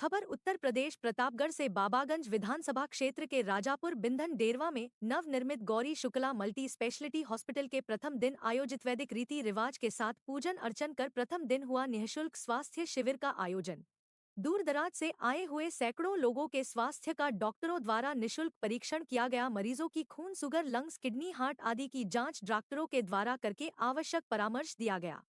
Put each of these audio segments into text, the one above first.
खबर उत्तर प्रदेश प्रतापगढ़ से बाबागंज विधानसभा क्षेत्र के राजापुर बिंधन डेरवा में नवनिर्मित Gauri Shukla multi speciality hospital के प्रथम दिन आयोजित वैदिक रीति रिवाज के साथ पूजन अर्चन कर प्रथम दिन हुआ निःशुल्क स्वास्थ्य शिविर का आयोजन। दूर दराज से आए हुए सैकड़ों लोगों के स्वास्थ्य का डॉक्टरों द्वारा निःशुल्क परीक्षण किया गया। मरीजों की खून, शुगर, लंग्स, किडनी, हार्ट आदि की जांच डॉक्टरों के द्वारा करके आवश्यक परामर्श दिया गया।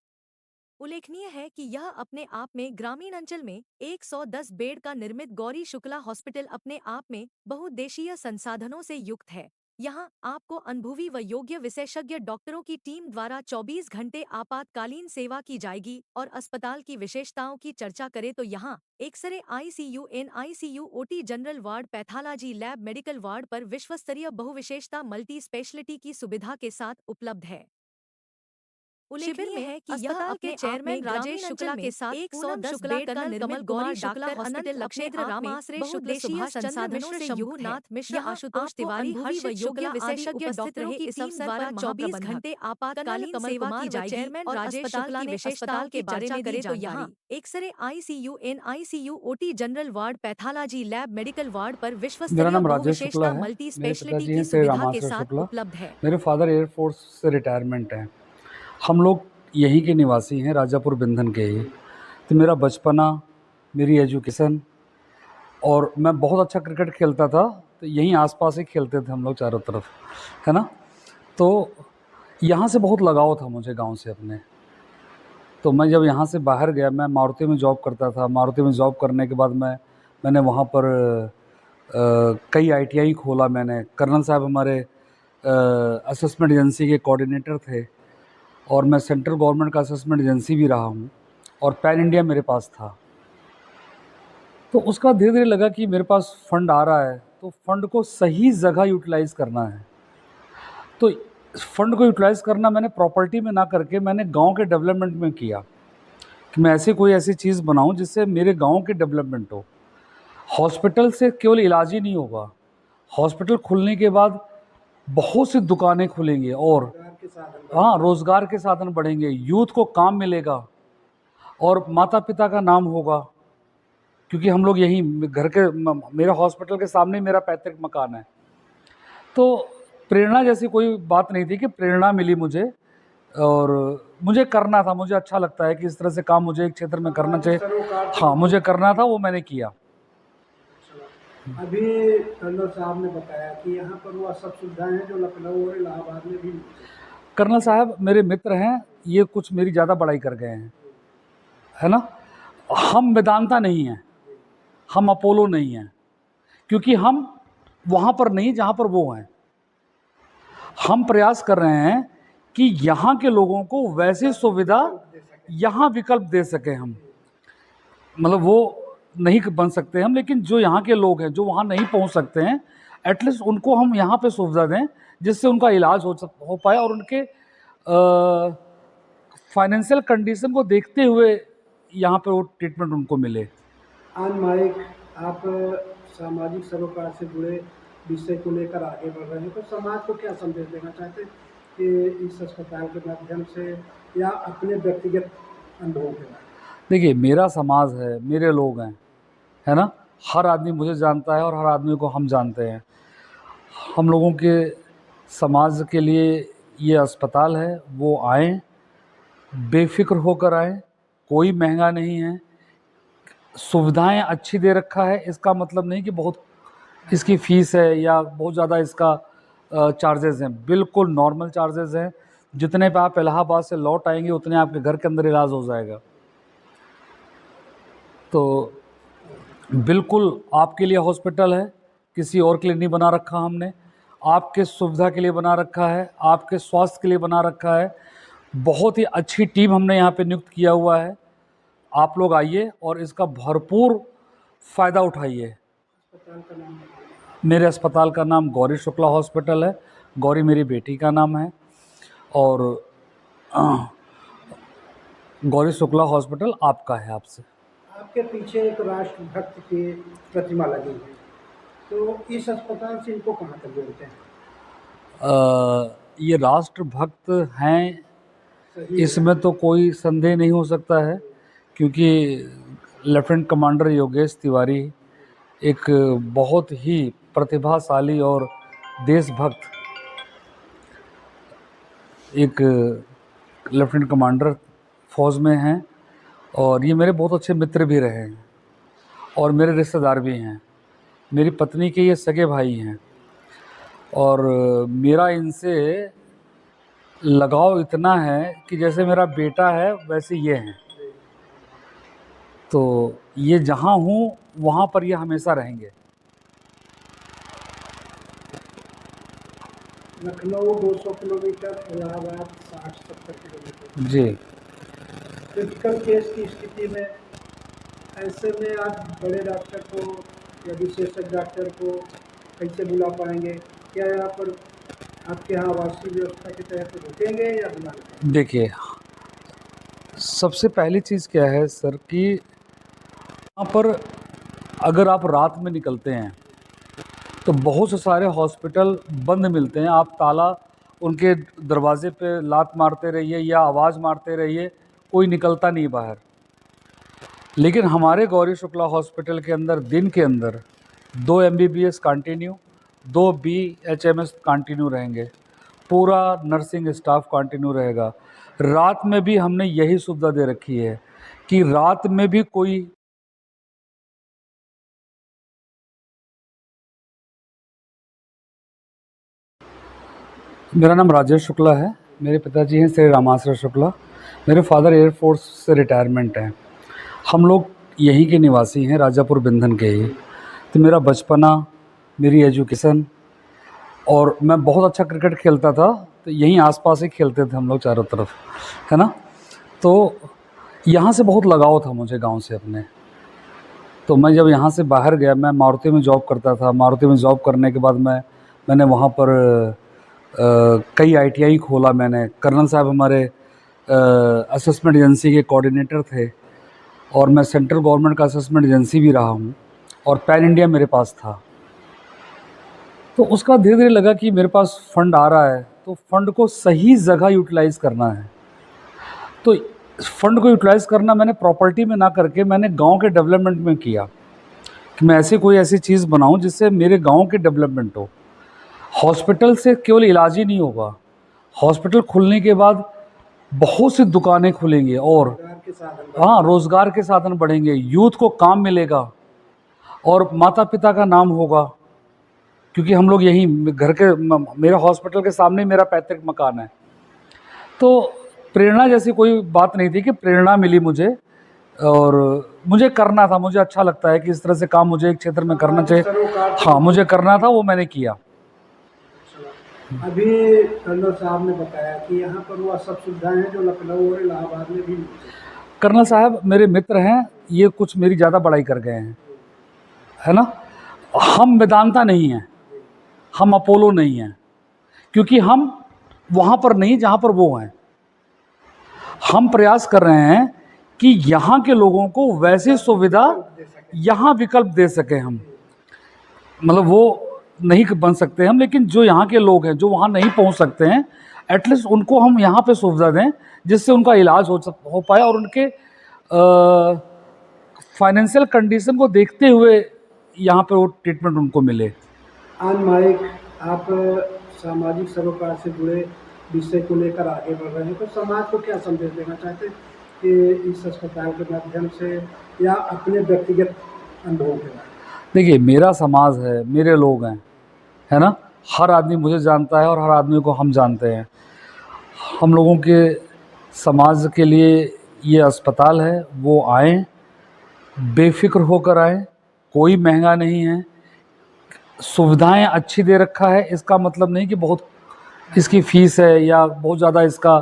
उल्लेखनीय है कि यह अपने आप में ग्रामीण अंचल में 110 बेड का निर्मित गौरी शुक्ला हॉस्पिटल अपने आप में बहुउद्देशीय संसाधनों से युक्त है। यहां आपको अनुभवी व योग्य विशेषज्ञ डॉक्टरों की टीम द्वारा 24 घंटे आपातकालीन सेवा की जाएगी। और अस्पताल की विशेषताओं की चर्चा करें तो यहां x ray, ICU, NICU, OT, general ward, pathology lab, medical ward पर विश्वस्तरीय बहुविशेषता मल्टी स्पेशलिटी की सुविधा के साथ उपलब्ध है। शिविर में है कि अस्पताल के चेयरमैन राजेश शुक्ला के साथ 110 बेड का कमल गौरी शुक्ला हॉस्पिटल लक्ष्मेंद्र रामाश्रय शुक्ल सुभाष संसाधनों से युक्त नाथ मिश्र, आशुतोष तिवारी, हर्षित शुक्ला विशेषज्ञ डॉक्टरों की इस अवसर पर 24 घंटे आपातकालीन सेवा की जाएगी। चेयरमैन राजेश शुक्ला ने अस्पताल के बारे में करें तो यहाँ x-ray, ICU, NICU, OT, general ward, pathology lab, medical ward पर मेरा विश्वस्तरीय नाम राजेश शुक्ला बहुविशेषता है। मल्टी मेरे स्पेशलिटी पिताजी की हैं श्री सुविधा के रामाश्रय साथ शुक्ला। उपलब्ध है। मेरे फादर एयरफोर्स से रिटायरमेंट हैं। हम लोग यहीं के निवासी हैं, राजापुर बिंधन के ही। तो मेरा बचपना, मेरी एजुकेशन, और मैं बहुत अच्छा क्रिकेट खेलता था, तो यहीं आसपास ही खेलते थे हम लोग चारों तरफ, है ना। तो यहाँ से बहुत लगाव था मुझे गांव से अपने। तो मैं जब यहाँ से बाहर गया, मैं मारुति में जॉब करता था। मारुति में जॉब करने के बाद मैंने वहाँ पर कई आईटीआई खोला मैंने। कर्नल साहब हमारे असेसमेंट एजेंसी के कोऑर्डिनेटर थे, और मैं सेंट्रल गवर्नमेंट का असेसमेंट एजेंसी भी रहा हूँ, और पैन इंडिया मेरे पास था। तो उसका धीरे धीरे लगा कि मेरे पास फ़ंड आ रहा है, तो फ़ंड को सही जगह यूटिलाइज़ करना है। तो फ़ंड को यूटिलाइज़ करना मैंने प्रॉपर्टी में ना करके मैंने गांव के डेवलपमेंट में किया, कि मैं ऐसी चीज़ बनाऊं जिससे मेरे गांव की डेवलपमेंट हो। हॉस्पिटल से केवल इलाज ही नहीं होगा, हॉस्पिटल खुलने के बाद बहुत सी दुकानें खुलेंगी, और हाँ, रोज़गार के साधन बढ़ेंगे, यूथ को काम मिलेगा, और माता पिता का नाम होगा। क्योंकि हम लोग यहीं घर के, मेरा हॉस्पिटल के सामने मेरा पैतृक मकान है। तो प्रेरणा जैसी कोई बात नहीं थी, कि प्रेरणा मिली मुझे, और मुझे करना था। मुझे अच्छा लगता है कि इस तरह से काम मुझे एक क्षेत्र में करना चाहिए। हाँ, मुझे करना था, वो मैंने किया। अभी कर्नल साहब ने बताया कि यहाँ पर वह सब सुविधाएं हैं जो लखनऊ और इलाहाबाद में भी मिलती हैं। कर्नल साहब मेरे मित्र हैं, ये कुछ मेरी ज़्यादा बड़ाई कर गए हैं, है ना। हम वेदांता नहीं हैं, हम अपोलो नहीं हैं, क्योंकि हम वहाँ पर नहीं जहाँ पर वो हैं। हम प्रयास कर रहे हैं कि यहाँ के लोगों को वैसी सुविधा यहाँ विकल्प दे सकें हम। मतलब वो नहीं बन सकते हम, लेकिन जो यहाँ के लोग हैं जो वहाँ नहीं पहुँच सकते हैं, एटलीस्ट उनको हम यहाँ पे सुविधा दें, जिससे उनका इलाज हो पाए, और उनके फाइनेंशियल कंडीशन को देखते हुए यहाँ पे वो ट्रीटमेंट उनको मिले। आन माइक, आप सामाजिक सरोकार से जुड़े विषय को लेकर आगे बढ़ रहे हैं, तो समाज को क्या संदेश देना चाहते हैं कि इस अस्पताल के माध्यम से, या अपने व्यक्तिगत अनुभव के बारे में? देखिए, मेरा समाज है, मेरे लोग हैं, है ना। हर आदमी मुझे जानता है, और हर आदमी को हम जानते हैं। हम लोगों के समाज के लिए ये अस्पताल है, वो आएँ, बेफिक्र होकर आएँ। कोई महंगा नहीं है, सुविधाएं अच्छी दे रखा है। इसका मतलब नहीं कि बहुत इसकी फ़ीस है या बहुत ज़्यादा इसका चार्जेस हैं। बिल्कुल नॉर्मल चार्जेस हैं। जितने पे आप इलाहाबाद से लौट आएंगे, उतने आपके घर के अंदर इलाज हो जाएगा। तो बिल्कुल आपके लिए हॉस्पिटल है, किसी और के लिए नहीं बना रखा हमने। आपके सुविधा के लिए बना रखा है, आपके स्वास्थ्य के लिए बना रखा है। बहुत ही अच्छी टीम हमने यहाँ पे नियुक्त किया हुआ है। आप लोग आइए और इसका भरपूर फ़ायदा उठाइए। अस्पताल का नाम बताइए। मेरे अस्पताल का नाम गौरी शुक्ला हॉस्पिटल है। गौरी मेरी बेटी का नाम है, और गौरी शुक्ला हॉस्पिटल आपका है। आपसे आपके पीछे एक राष्ट्रभक्त की प्रतिमा लगी है, तो इस अस्पताल से इनको कहाँ तक जोड़ते हैं? ये राष्ट्रभक्त हैं, सही इसमें तो कोई संदेह नहीं हो सकता है, क्योंकि लेफ्टिनेंट कमांडर योगेश तिवारी एक बहुत ही प्रतिभाशाली और देशभक्त एक लेफ्टिनेंट कमांडर फ़ौज में हैं और ये मेरे बहुत अच्छे मित्र भी रहे हैं और मेरे रिश्तेदार भी हैं। मेरी पत्नी के ये सगे भाई हैं और मेरा इनसे लगाव इतना है कि जैसे मेरा बेटा है वैसे ये हैं। तो ये जहाँ हूँ वहाँ पर ये हमेशा रहेंगे। Lucknow 200 kilometre, Allahabad 60-70 kilometre. जी। क्रिटिकल केस की स्थिति में ऐसे में आप बड़े डॉक्टर को या विशेषज्ञ डॉक्टर को कैसे बुला पाएंगे? क्या यहाँ पर आपके यहाँ आवासीय व्यवस्था के तहत रुकेंगे या बुला लेंगे? देखिए, सबसे पहली चीज़ क्या है सर कि यहाँ पर अगर आप रात में निकलते हैं तो बहुत से सारे हॉस्पिटल बंद मिलते हैं। आप ताला उनके दरवाजे पे लात मारते रहिए या आवाज़ मारते रहिए, कोई निकलता नहीं बाहर। लेकिन हमारे गौरी शुक्ला हॉस्पिटल के अंदर दिन के अंदर 2 MBBS कंटिन्यू, 2 BHMS कंटिन्यू रहेंगे, पूरा नर्सिंग स्टाफ कंटिन्यू रहेगा। रात में भी हमने यही सुविधा दे रखी है कि रात में भी कोई मेरा नाम राजेश शुक्ला है। मेरे पिताजी हैं श्री रामाश्रय शुक्ला। मेरे फादर एयरफोर्स से रिटायरमेंट हैं। हम लोग यहीं के निवासी हैं, राजापुर बिंधन के ही। तो मेरा बचपना, मेरी एजुकेशन और मैं बहुत अच्छा क्रिकेट खेलता था, तो यहीं आसपास ही खेलते थे हम लोग चारों तरफ, है ना। तो यहाँ से बहुत लगाव था मुझे गांव से अपने। तो मैं जब यहाँ से बाहर गया, मैं मारुति में जॉब करता था। मारुति में जॉब करने के बाद मैंने वहाँ पर कई ITI खोला मैंने। कर्नल साहब हमारे असेसमेंट एजेंसी के कोऑर्डिनेटर थे और मैं सेंट्रल गवर्नमेंट का असेसमेंट एजेंसी भी रहा हूँ और पैन इंडिया मेरे पास था। तो उसका धीरे धीरे लगा कि मेरे पास फ़ंड आ रहा है, तो फ़ंड को सही जगह यूटिलाइज़ करना है। तो फ़ंड को यूटिलाइज़ करना मैंने प्रॉपर्टी में ना करके मैंने गांव के डेवलपमेंट में किया कि मैं ऐसी चीज़ बनाऊं जिससे मेरे गांव के डेवलपमेंट हो। हॉस्पिटल से केवल इलाज ही नहीं होगा, हॉस्पिटल खुलने के बाद बहुत सी दुकानें खुलेंगी और रोज़गार के साधन बढ़ेंगे, यूथ को काम मिलेगा और माता पिता का नाम होगा। क्योंकि हम लोग यहीं मेरा हॉस्पिटल के सामने ही मेरा पैतृक मकान है। तो प्रेरणा जैसी कोई बात नहीं थी कि प्रेरणा मिली मुझे और मुझे करना था। मुझे अच्छा लगता है कि इस तरह से काम मुझे एक क्षेत्र में करना चाहिए। हाँ, मुझे करना था, वो मैंने किया। अभी कर्नल साहब ने बताया कि यहाँ पर वो सब सुविधाएं हैं जो लखनऊ और इलाहाबाद में भी मिलती हैं। कर्नल साहब मेरे मित्र हैं, ये कुछ मेरी ज़्यादा बड़ाई कर गए हैं, है ना। हम वेदांता नहीं हैं, हम अपोलो नहीं हैं, क्योंकि हम वहाँ पर नहीं जहाँ पर वो हैं। हम प्रयास कर रहे हैं कि यहाँ के लोगों को वैसी सुविधा यहाँ विकल्प दे सकें हम। मतलब वो नहीं बन सकते हम, लेकिन जो यहाँ के लोग हैं जो वहाँ नहीं पहुँच सकते हैं, एटलीस्ट उनको हम यहाँ पे सुविधा दें जिससे उनका इलाज हो पाए और उनके फाइनेंशियल कंडीशन को देखते हुए यहाँ पे वो ट्रीटमेंट उनको मिले। ऑन माइक आप सामाजिक सरोकार से जुड़े विषय को लेकर आगे बढ़ रहे हैं, तो समाज को क्या संदेश देना चाहते हैं कि इस अस्पताल के माध्यम से या अपने व्यक्तिगत अनुभव के बारे? देखिए, मेरा समाज है, मेरे लोग हैं, है ना। हर आदमी मुझे जानता है और हर आदमी को हम जानते हैं। हम लोगों के समाज के लिए ये अस्पताल है, वो आएँ, बेफिक्र होकर आएँ, कोई महंगा नहीं है, सुविधाएं अच्छी दे रखा है। इसका मतलब नहीं कि बहुत इसकी फ़ीस है या बहुत ज़्यादा इसका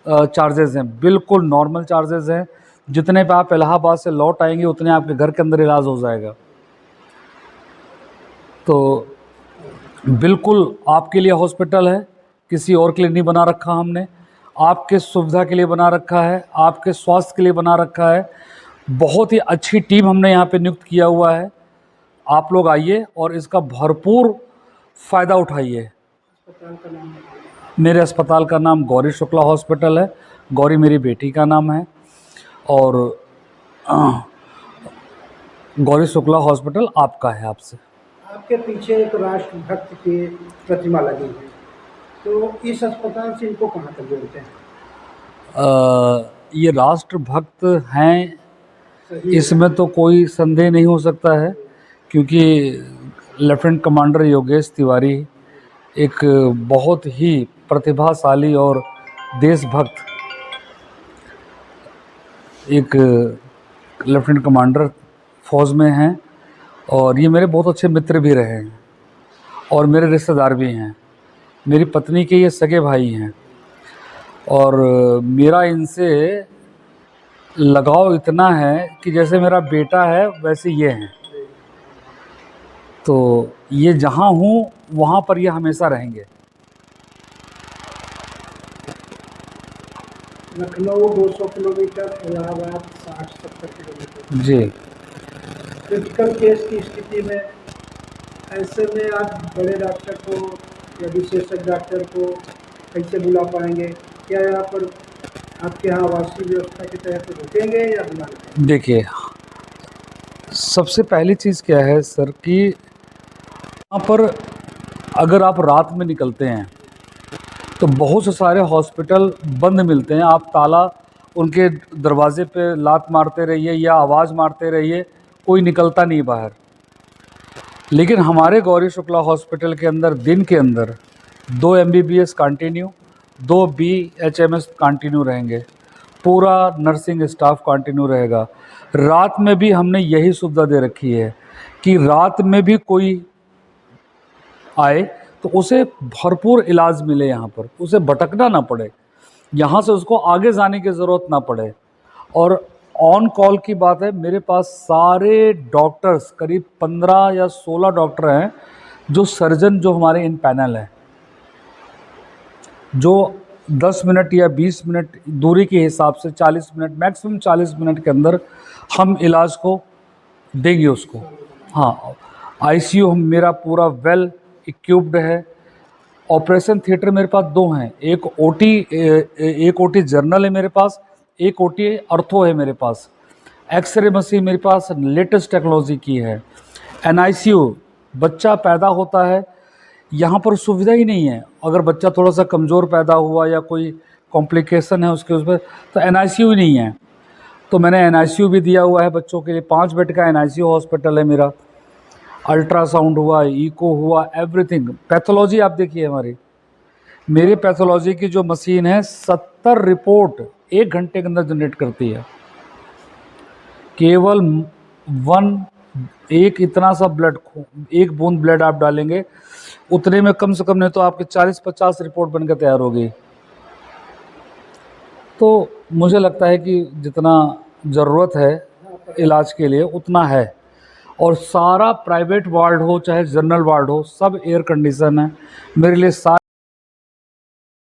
चार्जेस हैं। बिल्कुल नॉर्मल चार्जेस हैं। जितने पे आप इलाहाबाद से लौट आएंगे उतने आपके घर के अंदर इलाज हो जाएगा। तो बिल्कुल आपके लिए हॉस्पिटल है, किसी और के लिए नहीं बना रखा हमने। आपके सुविधा के लिए बना रखा है, आपके स्वास्थ्य के लिए बना रखा है। बहुत ही अच्छी टीम हमने यहाँ पे नियुक्त किया हुआ है। आप लोग आइए और इसका भरपूर फ़ायदा उठाइए। अस्पताल का नाम मेरे अस्पताल का नाम गौरी शुक्ला हॉस्पिटल है। गौरी मेरी बेटी का नाम है और गौरी शुक्ला हॉस्पिटल आपका है आपसे। आपके पीछे एक राष्ट्रभक्त की प्रतिमा लगी है, तो इस अस्पताल से इनको कहाँ तक जोड़ते हैं? ये राष्ट्रभक्त हैं, सही इसमें तो कोई संदेह नहीं हो सकता है, क्योंकि लेफ्टिनेंट कमांडर योगेश तिवारी एक बहुत ही प्रतिभाशाली और देशभक्त एक लेफ्टिनेंट कमांडर फौज में हैं, और ये मेरे बहुत अच्छे मित्र भी रहे हैं और मेरे रिश्तेदार भी हैं। मेरी पत्नी के ये सगे भाई हैं, और मेरा इनसे लगाव इतना है कि जैसे मेरा बेटा है वैसे ये हैं। तो ये जहाँ हूँ वहाँ पर ये हमेशा रहेंगे। Lucknow 200 kilometre, Allahabad 60-70 kilometre. जी। क्रिटिकल केस की स्थिति में ऐसे में आप बड़े डॉक्टर को या विशेषज्ञ डॉक्टर को कैसे बुला पाएंगे? क्या यहाँ पर आपके यहाँ आवासीय व्यवस्था के तहत रुकेंगे या बुला लेंगे? देखिए, सबसे पहली चीज़ क्या है सर कि यहाँ पर अगर आप रात में निकलते हैं तो बहुत से सारे हॉस्पिटल बंद मिलते हैं। आप ताला उनके दरवाजे पे लात मारते रहिए या आवाज़ मारते रहिए, कोई निकलता नहीं बाहर। लेकिन हमारे गौरी शुक्ला हॉस्पिटल के अंदर दिन के अंदर 2 MBBS कंटिन्यू, 2 BHMS कंटिन्यू रहेंगे, पूरा नर्सिंग स्टाफ कंटिन्यू रहेगा। रात में भी हमने यही सुविधा दे रखी है कि रात में भी कोई आए तो उसे भरपूर इलाज मिले, यहाँ पर उसे भटकना ना पड़े, यहाँ से उसको आगे जाने की ज़रूरत ना पड़े। और ऑन कॉल की बात है, मेरे पास सारे डॉक्टर्स, करीब 15 या 16 डॉक्टर हैं जो सर्जन जो हमारे इन पैनल हैं, जो 10 मिनट या 20 मिनट दूरी के हिसाब से 40 मिनट, मैक्सिमम 40 मिनट के अंदर हम इलाज को देंगे उसको। हाँ, ICU मेरा पूरा वेल इक्विप्ड है। ऑपरेशन थिएटर मेरे पास 2 हैं, एक OT जर्नल है मेरे पास, एक OT अर्थो है मेरे पास। एक्सरे मशीन मेरे पास लेटेस्ट टेक्नोलॉजी की है। NICU, बच्चा पैदा होता है, यहाँ पर सुविधा ही नहीं है। अगर बच्चा थोड़ा सा कमज़ोर पैदा हुआ या कोई कॉम्प्लिकेशन है उसके उसमें, तो NICU ही नहीं है। तो मैंने NICU भी दिया हुआ है बच्चों के लिए। 5 बेड का NICU हॉस्पिटल है मेरा। अल्ट्रासाउंड हुआ, इको हुआ, एवरीथिंग। पैथोलॉजी आप देखिए हमारी, मेरी पैथोलॉजी की जो मशीन है 70 रिपोर्ट 1 घंटे के अंदर जनरेट करती है। केवल एक इतना सा ब्लड, एक बूंद ब्लड आप डालेंगे, उतने में कम से कम नहीं तो आपके 40-50 रिपोर्ट बनकर तैयार हो गई। तो मुझे लगता है कि जितना ज़रूरत है इलाज के लिए उतना है। और सारा प्राइवेट वार्ड हो चाहे जनरल वार्ड हो, सब एयर कंडीशन है मेरे लिए।